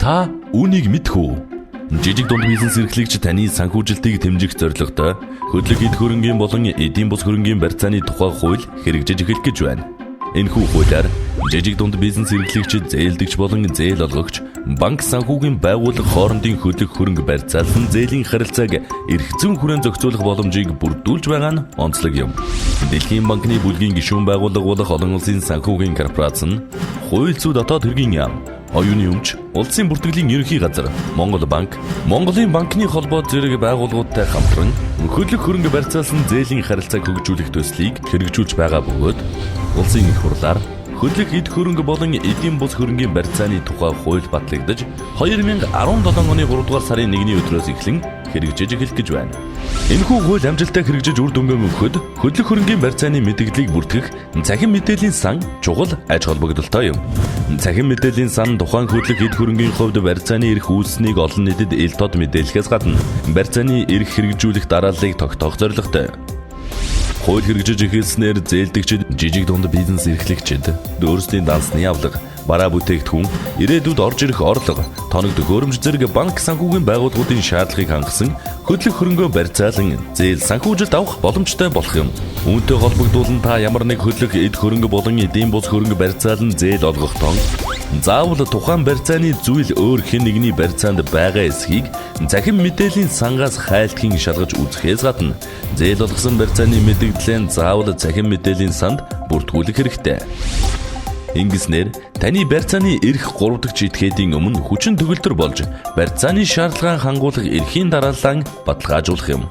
Та үүнийг мэдэх үү? Жижиг дунд бизнес эрхлэгч таны санхүүжилтийг тэмжих зорилготой хөдлөх эд хөрөнгийн болон эдийн бус хөрөнгийн барьцааны тухай хууль хэрэгжиж эхлэх гэж байна. Энэхүү хуулиар жижиг дунд бизнес эрхлэгчид зээлдэгч болон зээл олгогч банк санхүүгийн байгууллага хоорондын хөдлөх хөрөнгө барьцаалсан зээлийн харилцааг эрх зүйн хүрээнд зохицуулах боломжийг бүрдүүлж байгаа нь онцлог юм. Дэлхийн банкны бүлгийн гишүүн байгууллага болох олон улсын санхүүгийн корпорац нь хууль зүйн дотоод хэргийн яам, оюуны өмч, улсын бүртгэлийн ерөнхий газар, Монгол банк, Монголын банкны холбоо зэрэг байгууллагуудтай хамтран хөдлөх хөрөнгө барьцаалсан зээлийн харилцааг хөгжүүлэх төслийг хэрэгжүүлж байгаа бөгөөд улсын их хурлаар хөдлөх эд хөрөнгө болон эдийн бус хөрөнгийн барьцааны тухай хууль батлагдаж 2017 оны 3 дугаар сарын 1-ний өдрөөс эхлэн хэрэгжиж эхэлэх гэж байна. Энэхүү хууль амжилттай хэрэгжиж үр дүнгээ өгөхөд хөдлөх хөрөнгийн барьцааны мэдээллийг бүртгэх цахим мэдээллийн сан чухал аж холбогдолтой юм. Цахим мэдээллийн сан тухайн хөдлөх эд хөрөнгийн хувьд барьцааны эрх үүсснийг олон нийтэд ил тод мэдээлэхээс гадна барьцааны эрх хэрэгжүүлэх дарааллыг тогтоох зорилготой. Хууль хэрэгжиж эхэлснээр зээлдэгчид, жижиг дунд бизнес эрхлэгчид өөрсдийн дансны авлага, бараа бүтээгдэхүүн, ирээдүйд орж ирэх орлого, тоног төхөөрөмж зэрэг банк санхүүгийн байгууллагуудын шаардлагыг хангасан хөдлөх хөрөнгөө барьцаалан зээл санхүүжилт авах боломжтой болох юм. Үүнтэй холбогдуулан та ямар нэг хөдлөх эд хөрөнгө болон эдийн бус хөрөнгө барьцаалан зээл олгох тон заавал тухайн барьцааны зүйл өөр хэн нэгний барьцаанд байгаа эсхийг захин мэдээллийн сангаас хайлтгийн шалгаж үзэхээс гадна зээл олгосон барьцааны мэдээллээ заавал захин мэдээллийн санд бүртгүүлэх хэрэгтэй. Ингэснээр таны барьцааны эрх 3 дахь этгээдийн өмнө хүчин төгөлдөр болж барьцааны шаардлагаа хангуулах эрхийн дарааллаа баталгаажуулах юм.